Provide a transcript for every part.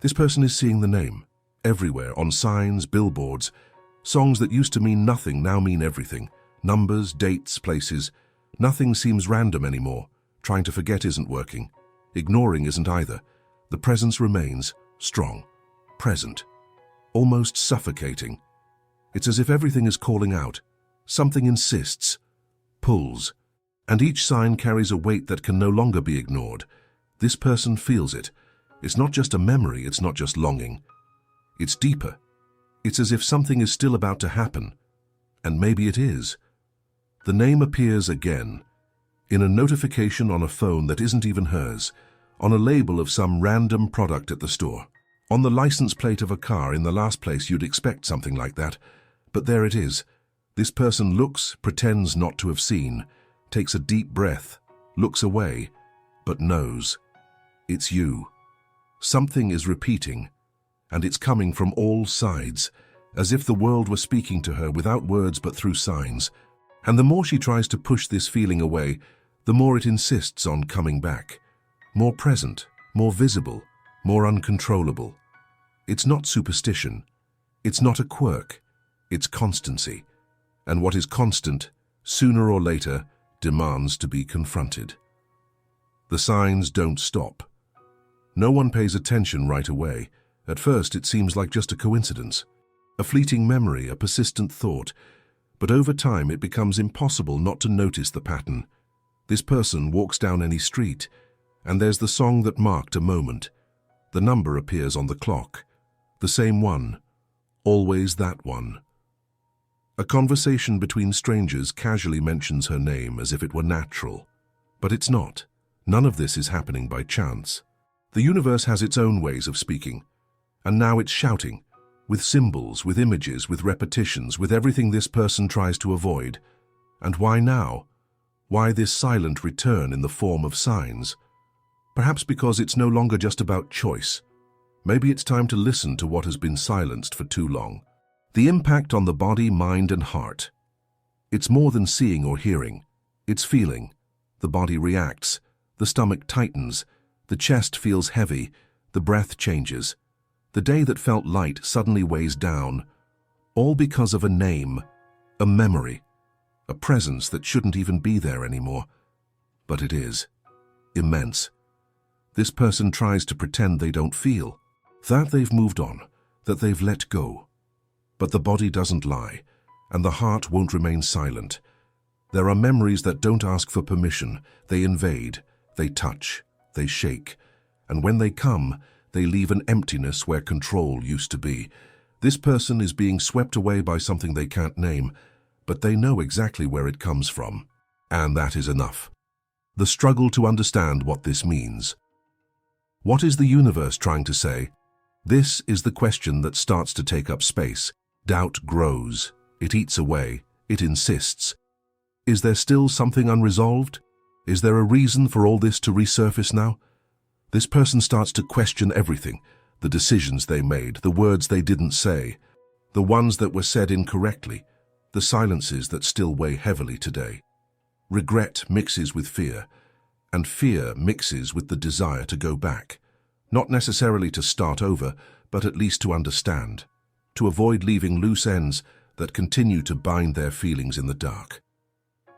This person is seeing the name, everywhere, on signs, billboards. Songs that used to mean nothing now mean everything. Numbers, dates, places. Nothing seems random anymore. Trying to forget isn't working. Ignoring isn't either. The presence remains, strong, present, almost suffocating. It's as if everything is calling out. Something insists, pulls, and each sign carries a weight that can no longer be ignored. This person feels it. It's not just a memory, it's not just longing. It's deeper. It's as if something is still about to happen. And maybe it is. The name appears again, in a notification on a phone that isn't even hers, on a label of some random product at the store, on the license plate of a car. In the last place you'd expect something like that. But there it is. This person looks, pretends not to have seen, takes a deep breath, looks away, but knows. It's you. Something is repeating, and it's coming from all sides, as if the world were speaking to her without words but through signs. And the more she tries to push this feeling away, the more it insists on coming back. More present, more visible, more uncontrollable. It's not superstition. It's not a quirk. It's constancy. And what is constant, sooner or later, demands to be confronted. The signs don't stop. No one pays attention right away. At first it seems like just a coincidence, a fleeting memory, a persistent thought. But over time it becomes impossible not to notice the pattern. This person walks down any street, and there's the song that marked a moment. The number appears on the clock. The same one. Always that one. A conversation between strangers casually mentions her name as if it were natural. But it's not. None of this is happening by chance. The universe has its own ways of speaking. And now it's shouting, with symbols, with images, with repetitions, with everything this person tries to avoid. And why now? Why this silent return in the form of signs? Perhaps because it's no longer just about choice. Maybe it's time to listen to what has been silenced for too long. The impact on the body, mind, and heart. It's more than seeing or hearing. It's feeling. The body reacts. The stomach tightens. The chest feels heavy. The breath changes. The day that felt light suddenly weighs down. All because of a name, a memory, a presence that shouldn't even be there anymore. But it is. Immense. This person tries to pretend they don't feel, that they've moved on, that they've let go. But the body doesn't lie, and the heart won't remain silent. There are memories that don't ask for permission. They invade, they touch, they shake. And when they come, they leave an emptiness where control used to be. This person is being swept away by something they can't name, but they know exactly where it comes from. And that is enough. The struggle to understand what this means. What is the universe trying to say? This is the question that starts to take up space. Doubt grows. It eats away. It insists. Is there still something unresolved? Is there a reason for all this to resurface now? This person starts to question everything, the decisions they made, the words they didn't say, the ones that were said incorrectly, the silences that still weigh heavily today. Regret mixes with fear, and fear mixes with the desire to go back, not necessarily to start over, but at least to understand, to avoid leaving loose ends that continue to bind their feelings in the dark.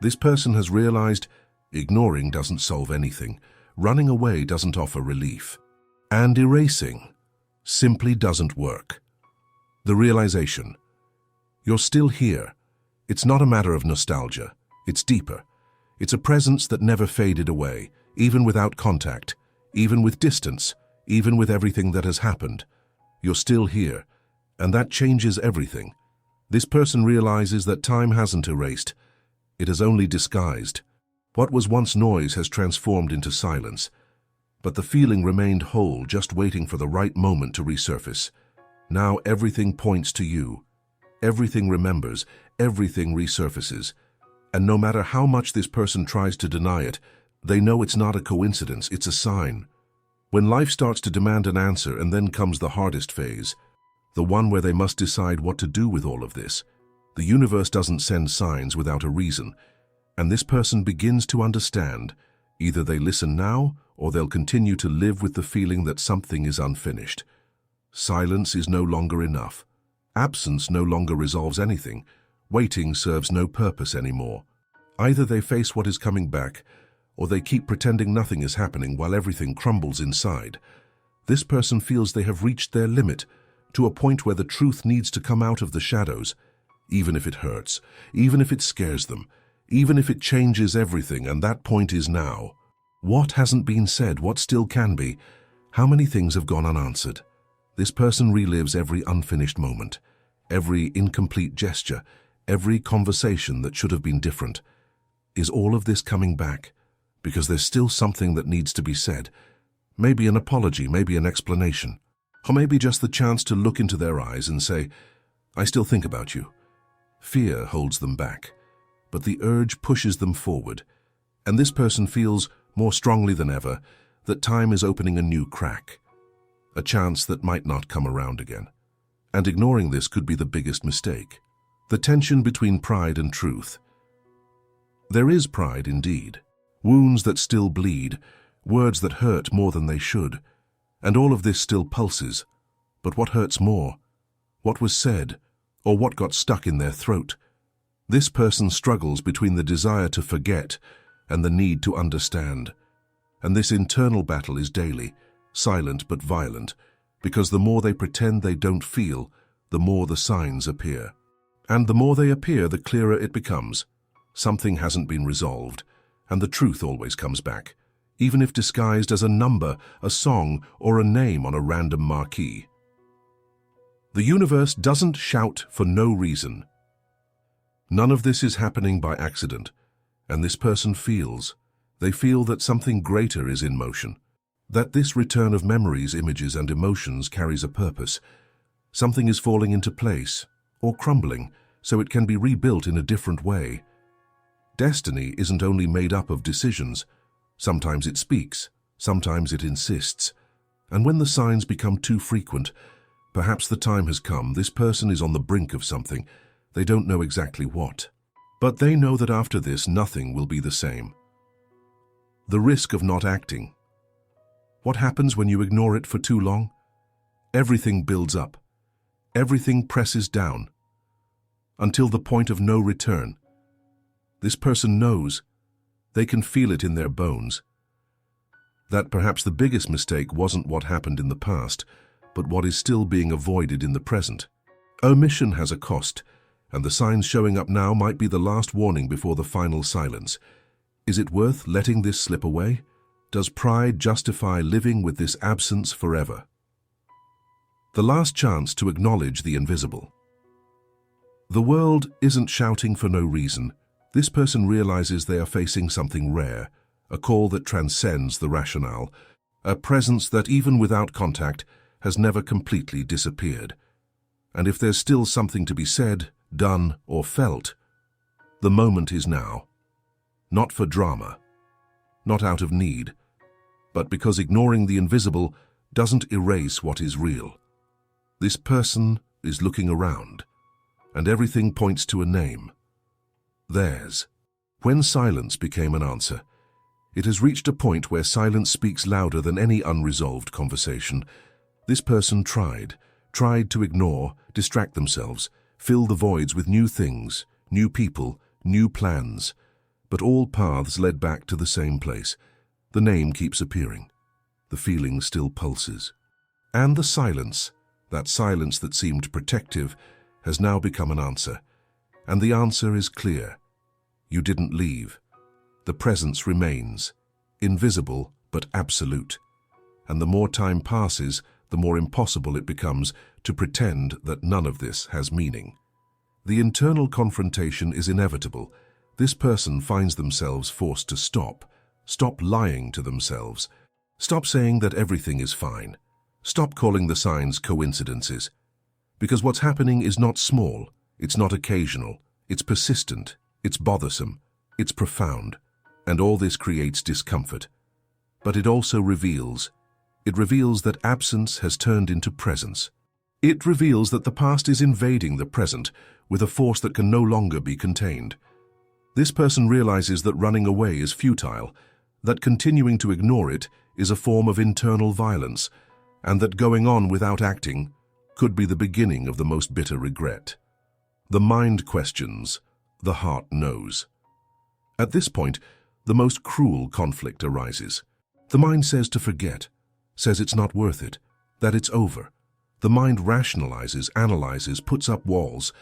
This person has realized ignoring doesn't solve anything. Running away doesn't offer relief. And erasing simply doesn't work. The realization. You're still here. It's not a matter of nostalgia. It's deeper. It's a presence that never faded away, even without contact, even with distance, even with everything that has happened. You're still here, and that changes everything. This person realizes that time hasn't erased. It has only disguised. What was once noise has transformed into silence, but the feeling remained whole, just waiting for the right moment to resurface. Now everything points to you. Everything remembers, everything resurfaces. And no matter how much this person tries to deny it, they know it's not a coincidence, it's a sign. When life starts to demand an answer, and then comes the hardest phase, the one where they must decide what to do with all of this, the universe doesn't send signs without a reason. And this person begins to understand. Either they listen now, or they'll continue to live with the feeling that something is unfinished. Silence is no longer enough. Absence no longer resolves anything. Waiting serves no purpose anymore. Either they face what is coming back, or they keep pretending nothing is happening while everything crumbles inside. This person feels they have reached their limit, to a point where the truth needs to come out of the shadows, even if it hurts, even if it scares them, even if it changes everything, and that point is now. What hasn't been said? What still can be? How many things have gone unanswered? This person relives every unfinished moment, every incomplete gesture, every conversation that should have been different. Is all of this coming back? Because there's still something that needs to be said. Maybe an apology, maybe an explanation, or maybe just the chance to look into their eyes and say, "I still think about you." Fear holds them back, but the urge pushes them forward, and this person feels more strongly than ever that time is opening a new crack, a chance that might not come around again. And ignoring this could be the biggest mistake. The tension between pride and truth. There is pride indeed, wounds that still bleed, words that hurt more than they should, and all of this still pulses. But what hurts more? What was said, or what got stuck in their throat? This person struggles between the desire to forget and the need to understand. And this internal battle is daily, silent but violent, because the more they pretend they don't feel, the more the signs appear. And the more they appear, the clearer it becomes. Something hasn't been resolved, and the truth always comes back, even if disguised as a number, a song, or a name on a random marquee. The universe doesn't shout for no reason. None of this is happening by accident, and this person feels. They feel that something greater is in motion, that this return of memories, images, and emotions carries a purpose. Something is falling into place, or crumbling, so it can be rebuilt in a different way. Destiny isn't only made up of decisions. Sometimes it speaks, sometimes it insists. And when the signs become too frequent, perhaps the time has come. This person is on the brink of something. They don't know exactly what. But they know that after this, nothing will be the same. The risk of not acting. What happens when you ignore it for too long? Everything builds up. Everything presses down, until the point of no return. This person knows, they can feel it in their bones, that perhaps the biggest mistake wasn't what happened in the past, but what is still being avoided in the present. Omission has a cost, and the signs showing up now might be the last warning before the final silence. Is it worth letting this slip away? Does pride justify living with this absence forever? The last chance to acknowledge the invisible. The world isn't shouting for no reason. This person realizes they are facing something rare, a call that transcends the rationale, a presence that even without contact has never completely disappeared. And if there's still something to be said, done, or felt, the moment is now. Not for drama, not out of need, but because ignoring the invisible doesn't erase what is real. This person is looking around, and everything points to a name. Theirs. When silence became an answer, it has reached a point where silence speaks louder than any unresolved conversation. This person tried to ignore, distract themselves, fill the voids with new things, new people, new plans. But all paths led back to the same place. The name keeps appearing. The feeling still pulses. And the silence, that silence that seemed protective, has now become an answer. And the answer is clear. You didn't leave. The presence remains, invisible but absolute. And the more time passes, the more impossible it becomes to pretend that none of this has meaning. The internal confrontation is inevitable. This person finds themselves forced to stop lying to themselves, stop saying that everything is fine, stop calling the signs coincidences. Because what's happening is not small, it's not occasional, it's persistent, it's bothersome, it's profound, and all this creates discomfort. But it also reveals that absence has turned into presence. It reveals that the past is invading the present with a force that can no longer be contained. This person realizes that running away is futile, that continuing to ignore it is a form of internal violence, and that going on without acting could be the beginning of the most bitter regret. The mind questions, the heart knows. At this point, the most cruel conflict arises. The mind says to forget, says it's not worth it, that it's over. The mind rationalizes, analyzes, puts up walls,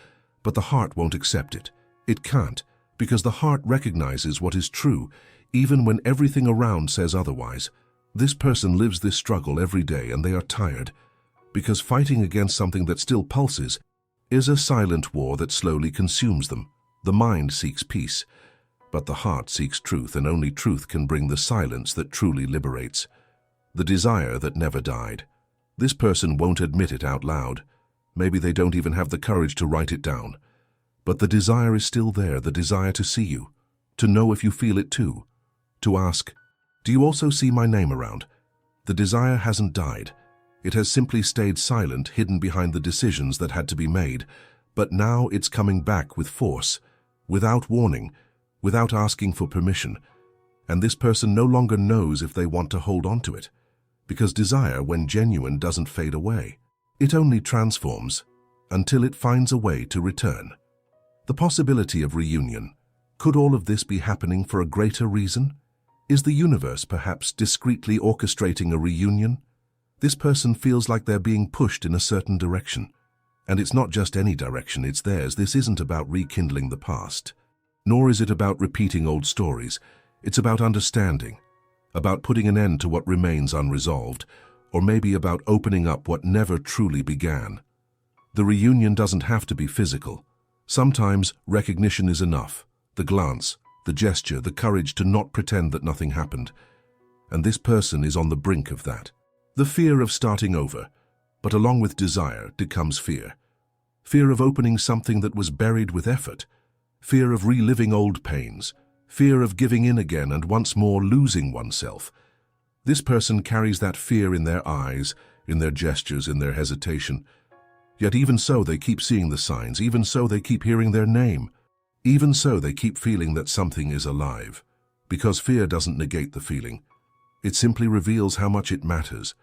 but the heart won't accept it. It can't, because the heart recognizes what is true, even when everything around says otherwise. This person lives this struggle every day and they are tired, because fighting against something that still pulses is a silent war that slowly consumes them. The mind seeks peace, but the heart seeks truth, and only truth can bring the silence that truly liberates. The desire that never died. This person won't admit it out loud. Maybe they don't even have the courage to write it down. But the desire is still there, the desire to see you, to know if you feel it too, to ask, "Do you also see my name around?" The desire hasn't died. It has simply stayed silent, hidden behind the decisions that had to be made. But now it's coming back with force, without warning, without asking for permission. And this person no longer knows if they want to hold on to it. Because desire, when genuine, doesn't fade away. It only transforms until it finds a way to return. The possibility of reunion. Could all of this be happening for a greater reason? Is the universe perhaps discreetly orchestrating a reunion? This person feels like they're being pushed in a certain direction. And it's not just any direction, it's theirs. This isn't about rekindling the past. Nor is it about repeating old stories. It's about understanding, about putting an end to what remains unresolved, or maybe about opening up what never truly began. The reunion doesn't have to be physical. Sometimes recognition is enough. The glance, the gesture, the courage to not pretend that nothing happened. And this person is on the brink of that. The fear of starting over, but along with desire comes fear. Fear of opening something that was buried with effort. Fear of reliving old pains. Fear of giving in again and once more losing oneself. This person carries that fear in their eyes, in their gestures, in their hesitation. Yet even so, they keep seeing the signs. Even so, they keep hearing their name. Even so, they keep feeling that something is alive. Because fear doesn't negate the feeling. It simply reveals how much it matters.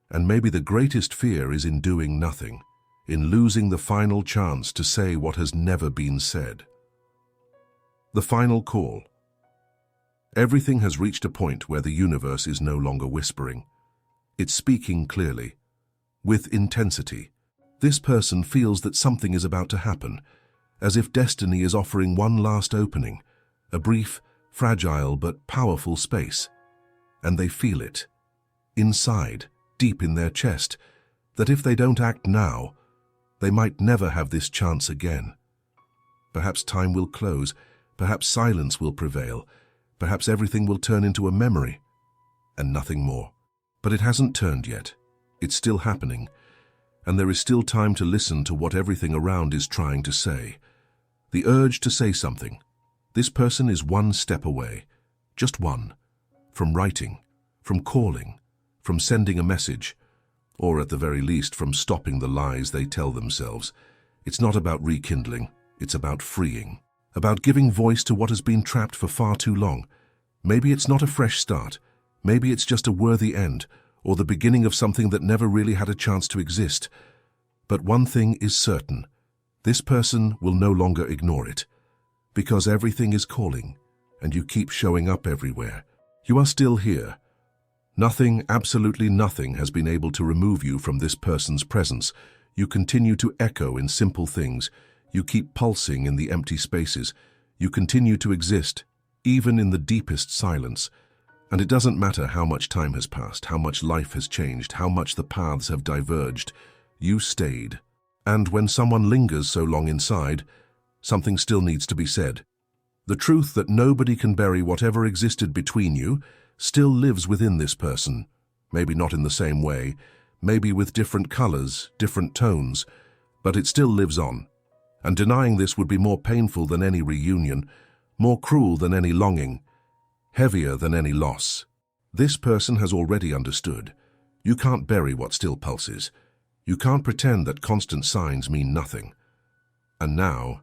And maybe the greatest fear is in doing nothing, in losing the final chance to say what has never been said. The final call. Everything has reached a point where the universe is no longer whispering. It's speaking clearly, with intensity. This person feels that something is about to happen, as if destiny is offering one last opening, a brief, fragile but powerful space. And they feel it, inside, deep in their chest, that if they don't act now, they might never have this chance again. Perhaps time will close, perhaps silence will prevail, perhaps everything will turn into a memory, and nothing more. But it hasn't turned yet. It's still happening, and there is still time to listen to what everything around is trying to say. The urge to say something. This person is one step away, just one, from writing, from calling, from sending a message, or at the very least from stopping the lies they tell themselves. It's not about rekindling, it's about freeing, about giving voice to what has been trapped for far too long. Maybe it's not a fresh start, maybe it's just a worthy end, or the beginning of something that never really had a chance to exist. But one thing is certain, this person will no longer ignore it, because everything is calling, and you keep showing up everywhere. You are still here. Nothing, absolutely nothing, has been able to remove you from this person's presence. You continue to echo in simple things. You keep pulsing in the empty spaces. You continue to exist, even in the deepest silence. And it doesn't matter how much time has passed, how much life has changed, how much the paths have diverged. You stayed. And when someone lingers so long inside, something still needs to be said. The truth that nobody can bury whatever existed between you still lives within this person. Maybe not in the same way, maybe with different colors, different tones, but it still lives on. And denying this would be more painful than any reunion, more cruel than any longing, heavier than any loss. This person has already understood. You can't bury what still pulses. You can't pretend that constant signs mean nothing. And now,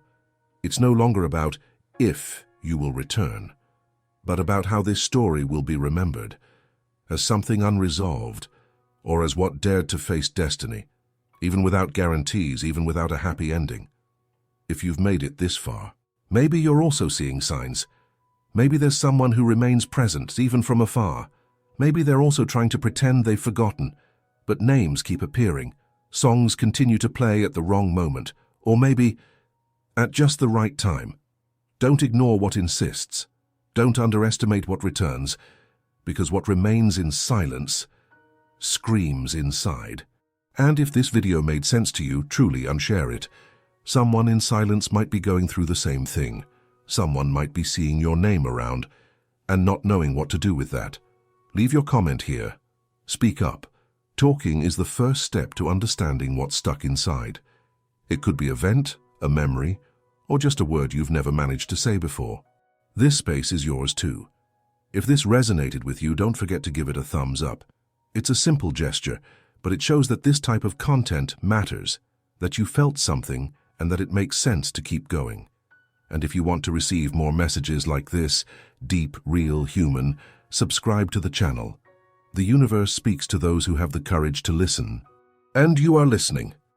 it's no longer about if you will return, but about how this story will be remembered as something unresolved, or as what dared to face destiny, even without guarantees, even without a happy ending. If you've made it this far, maybe you're also seeing signs. Maybe there's someone who remains present, even from afar. Maybe they're also trying to pretend they've forgotten, but names keep appearing. Songs continue to play at the wrong moment, or maybe at just the right time. Don't ignore what insists. Don't underestimate what returns, because what remains in silence screams inside. And if this video made sense to you, truly unshare it. Someone in silence might be going through the same thing. Someone might be seeing your name around and not knowing what to do with that. Leave your comment here. Speak up. Talking is the first step to understanding what's stuck inside. It could be a vent, a memory, or just a word you've never managed to say before. This space is yours too. If this resonated with you, don't forget to give it a thumbs up. It's a simple gesture, but it shows that this type of content matters, that you felt something, and that it makes sense to keep going. And if you want to receive more messages like this, deep, real, human, subscribe to the channel. The universe speaks to those who have the courage to listen. And you are listening.